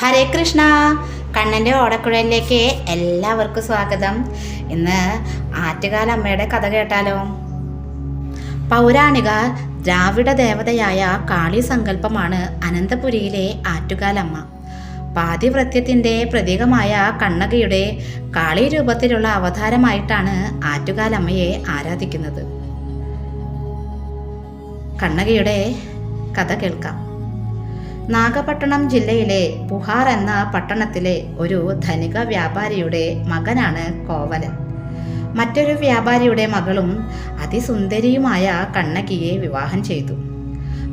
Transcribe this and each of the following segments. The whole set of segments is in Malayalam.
ഹരേ കൃഷ്ണ. കണ്ണൻ്റെ ഓടക്കുഴലിലേക്ക് എല്ലാവർക്കും സ്വാഗതം. ഇന്ന് ആറ്റുകാലമ്മയുടെ കഥ കേട്ടാലോ? പൗരാണിക ദ്രാവിഡ ദേവതയായ കാളി സങ്കല്പമാണ് അനന്തപുരിയിലെ ആറ്റുകാലമ്മ. പാതിവ്രത്യത്തിൻ്റെ പ്രതീകമായ കണ്ണകിയുടെ കാളി രൂപത്തിലുള്ള അവതാരമായിട്ടാണ് ആറ്റുകാലമ്മയെ ആരാധിക്കുന്നത്. കണ്ണകിയുടെ കഥ കേൾക്കാം. നാഗപട്ടണം ജില്ലയിലെ പുഹാർ എന്ന പട്ടണത്തിലെ ഒരു ധനിക വ്യാപാരിയുടെ മകനാണ് കോവലൻ. മറ്റൊരു വ്യാപാരിയുടെ മകളും അതിസുന്ദരിയുമായ കണ്ണകിയെ വിവാഹം ചെയ്തു.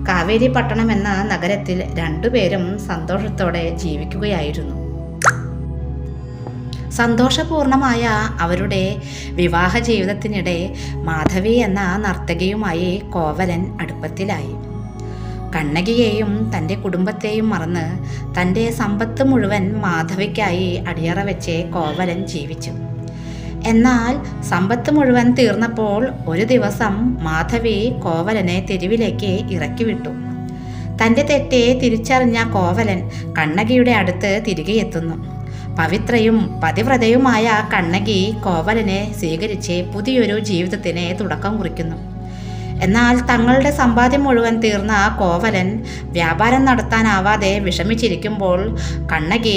കാവേരി പട്ടണം എന്ന നഗരത്തിൽ രണ്ടുപേരും സന്തോഷത്തോടെ ജീവിക്കുകയായിരുന്നു. സന്തോഷപൂർണമായ അവരുടെ വിവാഹ ജീവിതത്തിനിടെ മാധവി എന്ന നർത്തകിയുമായി കോവലൻ അടുപ്പത്തിലായി. കണ്ണകിയെയും തൻ്റെ കുടുംബത്തെയും മറന്ന് തൻ്റെ സമ്പത്ത് മുഴുവൻ മാധവിക്കായി അടിയറ വെച്ച് കോവലൻ ജീവിച്ചു. എന്നാൽ സമ്പത്ത് മുഴുവൻ തീർന്നപ്പോൾ ഒരു ദിവസം മാധവി കോവലനെ തെരുവിലേക്ക് ഇറക്കി വിട്ടു. തൻ്റെ തെറ്റ് തിരിച്ചറിഞ്ഞ കോവലൻ കണ്ണകിയുടെ അടുത്ത് തിരികെ എത്തുന്നു. പവിത്രയും പതിവ്രതയുമായ കണ്ണകി കോവലനെ സ്വീകരിച്ച് പുതിയൊരു ജീവിതത്തിന് തുടക്കം കുറിക്കുന്നു. എന്നാൽ തങ്ങളുടെ സമ്പാദ്യം മുഴുവൻ തീർന്ന കോവലൻ വ്യാപാരം നടത്താനാവാതെ വിഷമിച്ചിരിക്കുമ്പോൾ കണ്ണകി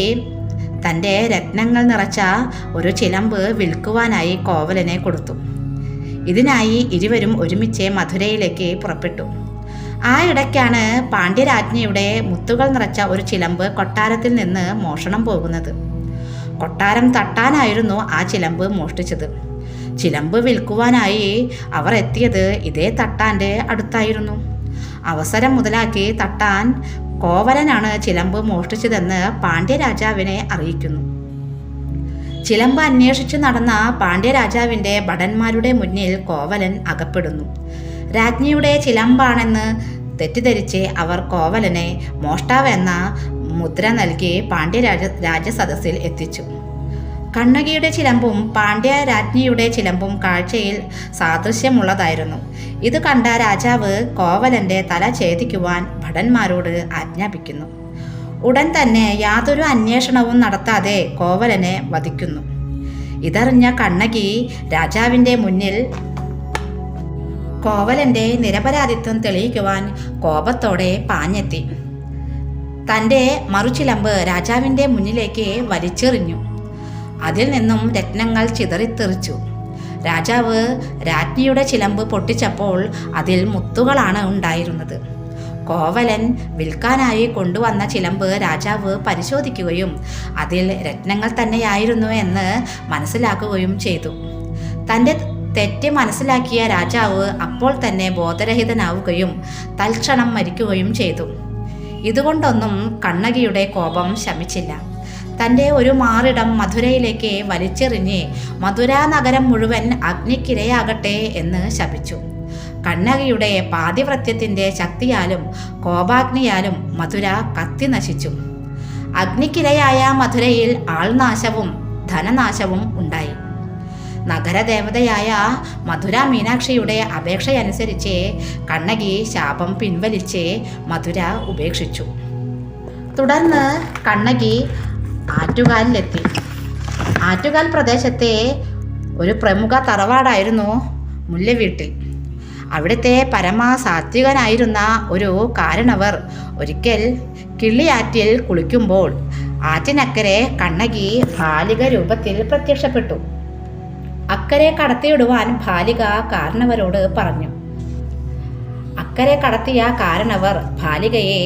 തൻ്റെ രത്നങ്ങൾ നിറച്ച ഒരു ചിലമ്പ് വിൽക്കുവാനായി കോവലനെ കൊടുത്തു. ഇതിനായി ഇരുവരും ഒരുമിച്ച് മധുരയിലേക്ക് പുറപ്പെട്ടു. ആ ഇടയ്ക്കാണ് പാണ്ഡ്യരാജ്ഞിയുടെ മുത്തുകൾ നിറച്ച ഒരു ചിലമ്പ് കൊട്ടാരത്തിൽ നിന്ന് മോഷണം പോകുന്നത്. കൊട്ടാരം തട്ടാനായിരുന്നു ആ ചിലമ്പ് മോഷ്ടിച്ചത്. ചിലമ്പ് വിൽക്കുവാനായി അവർ എത്തിയത് ഇതേ തട്ടാൻ്റെ അടുത്തായിരുന്നു. അവസരം മുതലാക്കി തട്ടാൻ കോവലനാണ് ചിലമ്പ് മോഷ്ടിച്ചതെന്ന് പാണ്ഡ്യരാജാവിനെ അറിയിക്കുന്നു. ചിലമ്പ് അന്വേഷിച്ചു നടന്ന പാണ്ഡ്യരാജാവിൻ്റെ ഭടന്മാരുടെ മുന്നിൽ കോവലൻ അകപ്പെടുന്നു. രാജ്ഞിയുടെ ചിലമ്പാണെന്ന് തെറ്റിദ്ധരിച്ച് അവർ കോവലനെ മോഷ്ടാവെന്ന മുദ്ര നൽകി രാജസദസ്സിൽ എത്തിച്ചു. കണ്ണകിയുടെ ചിലമ്പും പാണ്ഡ്യ രാജ്ഞിയുടെ ചിലമ്പും കാഴ്ചയിൽ സാദൃശ്യമുള്ളതായിരുന്നു. ഇത് കണ്ട രാജാവ് കോവലൻ്റെ തല ഛേദിക്കുവാൻ ഭടന്മാരോട് ആജ്ഞാപിക്കുന്നു. ഉടൻ തന്നെ യാതൊരു അന്വേഷണവും നടത്താതെ കോവലനെ വധിക്കുന്നു. ഇതറിഞ്ഞ കണ്ണകി രാജാവിൻ്റെ മുന്നിൽ കോവലൻ്റെ നിരപരാധിത്വം തെളിയിക്കുവാൻ കോപത്തോടെ പാഞ്ഞെത്തി. തൻ്റെ മറുചിലമ്പ് രാജാവിൻ്റെ മുന്നിലേക്ക് വലിച്ചെറിഞ്ഞു. അതിൽ നിന്നും രത്നങ്ങൾ ചിതറിത്തെറിച്ചു. രാജാവ് രാജ്ഞിയുടെ ചിലമ്പ് പൊട്ടിച്ചപ്പോൾ അതിൽ മുത്തുകളാണ് ഉണ്ടായിരുന്നത്. കോവലൻ വിൽക്കാനായി കൊണ്ടുവന്ന ചിലമ്പ് രാജാവ് പരിശോധിക്കുകയും അതിൽ രത്നങ്ങൾ തന്നെയായിരുന്നു എന്ന് മനസ്സിലാക്കുകയും ചെയ്തു. തൻ്റെ തെറ്റ് മനസ്സിലാക്കിയ രാജാവ് അപ്പോൾ തന്നെ ബോധരഹിതനാവുകയും തൽക്ഷണം മരിക്കുകയും ചെയ്തു. ഇതുകൊണ്ടൊന്നും കണ്ണകിയുടെ കോപം ശമിച്ചില്ല. തൻ്റെ ഒരു മാറിടം മധുരയിലേക്ക് വലിച്ചെറിഞ്ഞ് മധുര നഗരം മുഴുവൻ അഗ്നിക്കിരയാകട്ടെ എന്ന് ശപിച്ചു. കണ്ണകിയുടെ പാതിവ്രത്യത്തിൻ്റെ ശക്തിയാലും കോപാഗ്നിയാലും മധുര കത്തി നശിച്ചു. അഗ്നിക്കിരയായ മധുരയിൽ ആൾനാശവും ധനനാശവും ഉണ്ടായി. നഗരദേവതയായ മധുര മീനാക്ഷിയുടെ അപേക്ഷയനുസരിച്ച് കണ്ണകി ശാപം പിൻവലിച്ച് മധുര ഉപേക്ഷിച്ചു. തുടർന്ന് കണ്ണകി ആറ്റുകാലിലെത്തി. ആറ്റുകാൽ പ്രദേശത്തെ ഒരു പ്രമുഖ തറവാടായിരുന്നു മുല്ലവീട്ടിൽ. അവിടുത്തെ പരമസാത്വികനായിരുന്ന ഒരു കാരണവർ ഒരിക്കൽ കിള്ളിയാറ്റിൽ കുളിക്കുമ്പോൾ ആറ്റിനക്കരെ കണ്ണകി ബാലിക രൂപത്തിൽ പ്രത്യക്ഷപ്പെട്ടു. അക്കരെ കടത്തിയിടുവാൻ ബാലിക കാരണവരോട് പറഞ്ഞു. അക്കരെ കടത്തിയ കാരണവർ ബാലികയെ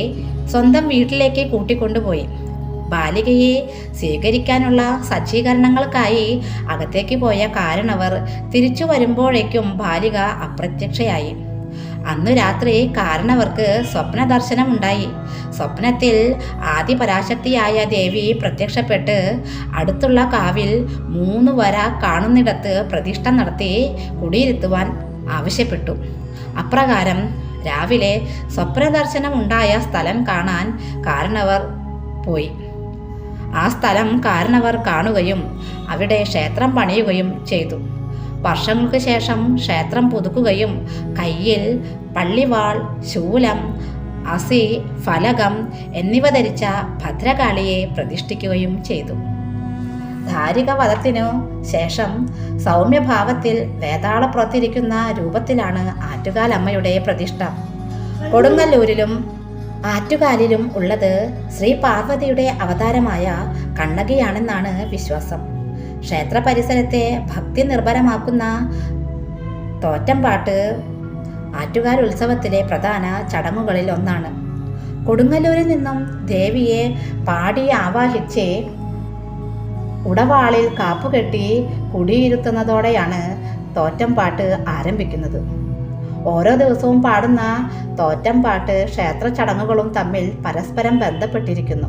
സ്വന്തം വീട്ടിലേക്ക് കൂട്ടിക്കൊണ്ടുപോയി. ബാലികയെ സ്വീകരിക്കാനുള്ള സജ്ജീകരണങ്ങൾക്കായി അകത്തേക്ക് പോയ കാരണവർ തിരിച്ചു വരുമ്പോഴേക്കും ബാലിക അപ്രത്യക്ഷയായി. അന്നു രാത്രി കാരണവർക്ക് സ്വപ്നദർശനമുണ്ടായി. സ്വപ്നത്തിൽ ആദിപരാശക്തിയായ ദേവി പ്രത്യക്ഷപ്പെട്ട് അടുത്തുള്ള കാവിൽ 3 വര കാണുന്നിടത്ത് പ്രതിഷ്ഠ നടത്തി കുടിയിരുത്തുവാൻ ആവശ്യപ്പെട്ടു. അപ്രകാരം രാവിലെ സ്വപ്നദർശനമുണ്ടായ സ്ഥലം കാണാൻ കാരണവർ പോയി. ആ സ്ഥലം കാരണവർ കാണുകയും അവിടെ ക്ഷേത്രം പണിയുകയും ചെയ്തു. വർഷങ്ങൾക്ക് ശേഷം ക്ഷേത്രം പുതുക്കുകയും കയ്യിൽ പള്ളിവാൾ, ശൂലം, അസി, ഫലകം എന്നിവ ധരിച്ച ഭദ്രകാളിയെ പ്രതിഷ്ഠിക്കുകയും ചെയ്തു. ധാരിക വധത്തിനു ശേഷം സൗമ്യഭാവത്തിൽ വേതാളപ്പുറത്തിരിക്കുന്ന രൂപത്തിലാണ് ആറ്റുകാലമ്മയുടെ പ്രതിഷ്ഠ. കൊടുങ്ങല്ലൂരിലും ആറ്റുകാലിലും ഉള്ളത് ശ്രീ പാർവതിയുടെ അവതാരമായ കണ്ണകിയാണെന്നാണ് വിശ്വാസം. ക്ഷേത്ര പരിസരത്തെ ഭക്തി നിർഭരമാക്കുന്ന തോറ്റംപാട്ട് ആറ്റുകാൽ ഉത്സവത്തിലെ പ്രധാന ചടങ്ങുകളിൽ ഒന്നാണ്. കൊടുങ്ങല്ലൂരിൽ നിന്നും ദേവിയെ പാടി ആവാഹിച്ച് ഉടവാളിൽ കാപ്പുകെട്ടി കുടിയിരുത്തുന്നതോടെയാണ് തോറ്റംപാട്ട് ആരംഭിക്കുന്നത്. ഓരോ ദിവസവും പാടുന്ന തോറ്റംപാട്ട് ക്ഷേത്ര ചടങ്ങുകളും തമ്മിൽ പരസ്പരം ബന്ധപ്പെട്ടിരിക്കുന്നു.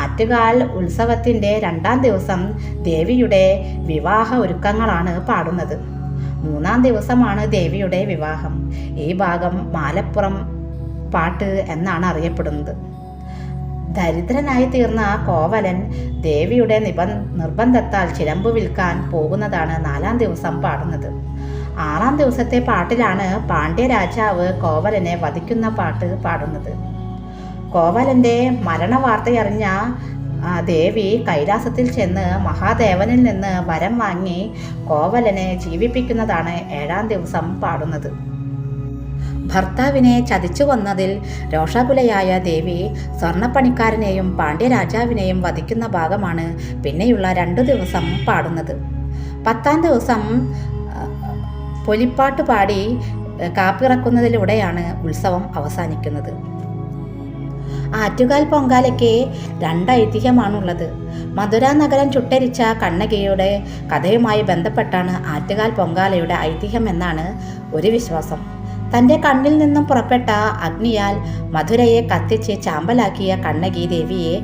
ആറ്റുകാൽ ഉത്സവത്തിൻ്റെ 2ാം ദിവസം ദേവിയുടെ വിവാഹ ഒരുക്കങ്ങളാണ് പാടുന്നത്. 3ാം ദിവസമാണ് ദേവിയുടെ വിവാഹം. ഈ ഭാഗം മാലപ്പുറം പാട്ട് എന്നാണ് അറിയപ്പെടുന്നത്. ദരിദ്രനായി തീർന്ന കോവലൻ ദേവിയുടെ നിർബന്ധത്താൽ ചിലമ്പ് വിൽക്കാൻ പോകുന്നതാണ് 4ാം ദിവസം പാടുന്നത്. 6ാം ദിവസത്തെ പാട്ടിലാണ് പാണ്ഡ്യ രാജാവ് കോവലനെ വധിക്കുന്ന പാട്ട് പാടുന്നത്. കോവലൻ്റെ മരണവാർത്തയറിഞ്ഞ ദേവി കൈലാസത്തിൽ ചെന്ന് മഹാദേവനിൽ നിന്ന് വരം വാങ്ങി കോവലനെ ജീവിപ്പിക്കുന്നതാണ് 7ാം ദിവസം പാടുന്നത്. ഭർത്താവിനെ ചതിച്ചു കൊന്നതിൽ രോഷാകുലയായ ദേവി സ്വർണ്ണപ്പണിക്കാരനെയും പാണ്ഡ്യരാജാവിനെയും വധിക്കുന്ന ഭാഗമാണ് പിന്നെയുള്ള 2 ദിവസം പാടുന്നത്. 10ാം ദിവസം പൊലിപ്പാട്ട് പാടി കാപ്പിറക്കുന്നതിലൂടെയാണ് ഉത്സവം അവസാനിക്കുന്നത്. ആറ്റുകാൽ പൊങ്കാലയ്ക്ക് 2 ഐതിഹ്യമാണുള്ളത്. മധുര നഗരം ചുട്ടരിച്ച കണ്ണകിയുടെ കഥയുമായി ബന്ധപ്പെട്ടാണ് ആറ്റുകാൽ പൊങ്കാലയുടെ ഐതിഹ്യം എന്നാണ് ഒരു വിശ്വാസം. തൻ്റെ കണ്ണിൽ നിന്നും പുറപ്പെട്ട അഗ്നിയാൽ മധുരയെ കത്തിച്ച് ചാമ്പലാക്കിയ കണ്ണകി ദേവിയെ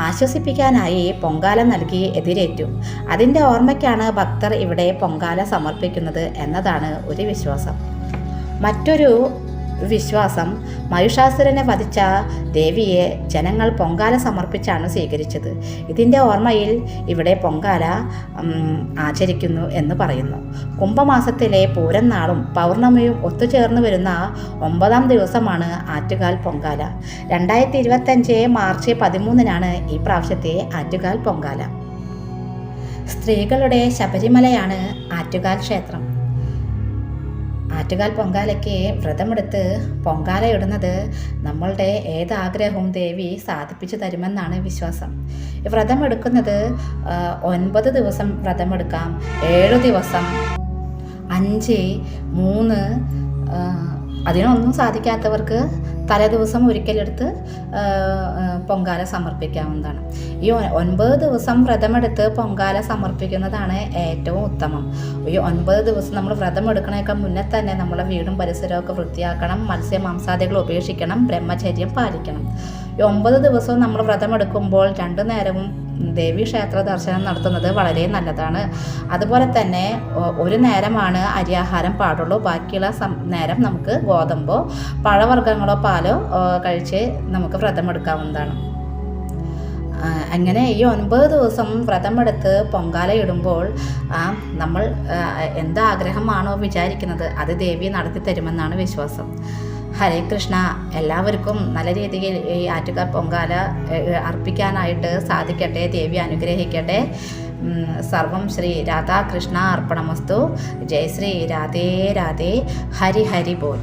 ആശ്വസിപ്പിക്കാനായി പൊങ്കാല നൽകി എതിരേറ്റു. അതിൻ്റെ ഓർമ്മയ്ക്കാണ് ഭക്തർ ഇവിടെ പൊങ്കാല സമർപ്പിക്കുന്നത് എന്നതാണ് ഒരു വിശ്വാസം. മറ്റൊരു വിശ്വാസം മഹിഷാസുരനെ വധിച്ച ദേവിയെ ജനങ്ങൾ പൊങ്കാല സമർപ്പിച്ചാണ് സ്വീകരിച്ചത്. ഇതിൻ്റെ ഓർമ്മയിൽ ഇവിടെ പൊങ്കാല ആചരിക്കുന്നു എന്ന് പറയുന്നു. കുംഭമാസത്തിലെ പൂരം നാളും പൗർണമിയും ഒത്തുചേർന്ന് വരുന്ന 9ാം ദിവസമാണ് ആറ്റുകാൽ പൊങ്കാല. 2025 മാർച്ച് 13 ഈ പ്രാവശ്യത്തെ ആറ്റുകാൽ പൊങ്കാല. സ്ത്രീകളുടെ ശബരിമലയാണ് ആറ്റുകാൽ ക്ഷേത്രം. ആറ്റുകാൽ പൊങ്കാലയ്ക്ക് വ്രതമെടുത്ത് പൊങ്കാല ഇടുന്നത് നമ്മളുടെ ഏതാഗ്രഹവും ദേവി സാധിപ്പിച്ചു തരുമെന്നാണ് വിശ്വാസം. വ്രതമെടുക്കുന്നത് 9 ദിവസം വ്രതമെടുക്കാം, 7 ദിവസം, 5, 3, അതിനൊന്നും സാധിക്കാത്തവർക്ക് തലേദിവസം ഒരിക്കലെടുത്ത് പൊങ്കാല സമർപ്പിക്കാവുന്നതാണ്. ഈ 9 ദിവസം വ്രതമെടുത്ത് പൊങ്കാല സമർപ്പിക്കുന്നതാണ് ഏറ്റവും ഉത്തമം. ഈ 9 ദിവസം നമ്മൾ വ്രതമെടുക്കണേക്കാൾ മുന്നേ തന്നെ നമ്മളെ വീടും പരിസരമൊക്കെ വൃത്തിയാക്കണം, മത്സ്യമാംസാദികൾ ഉപേക്ഷിക്കണം, ബ്രഹ്മചര്യം പാലിക്കണം. ഈ 9 ദിവസവും നമ്മൾ വ്രതമെടുക്കുമ്പോൾ 2 നേരവും ദേവീക്ഷേത്ര ദർശനം നടത്തുന്നത് വളരെ നല്ലതാണ്. അതുപോലെ തന്നെ 1 നേരമാണ് അരിയാഹാരം പാടുള്ളൂ. ബാക്കിയുള്ള നേരം നമുക്ക് ഗോതമ്പോ പഴവർഗ്ഗങ്ങളോ പാലോ കഴിച്ച് നമുക്ക് വ്രതമെടുക്കാവുന്നതാണ്. അങ്ങനെ ഈ 9 ദിവസം വ്രതമെടുത്ത് പൊങ്കാല ഇടുമ്പോൾ നമ്മൾ എന്താഗ്രഹമാണോ വിചാരിക്കുന്നത് അത് ദേവി നടത്തി തരുമെന്നാണ് വിശ്വാസം. ഹരേ കൃഷ്ണ. എല്ലാവർക്കും നല്ല രീതിയിൽ ഈ ആറ്റുകാൽ പൊങ്കാല അർപ്പിക്കാനായിട്ട് സാധിക്കട്ടെ. ദേവി അനുഗ്രഹിക്കട്ടെ. സർവം ശ്രീ രാധാകൃഷ്ണ അർപ്പണമസ്തു. ജയ് ശ്രീ രാധേ രാധേ. ഹരി ഹരി ബോൽ.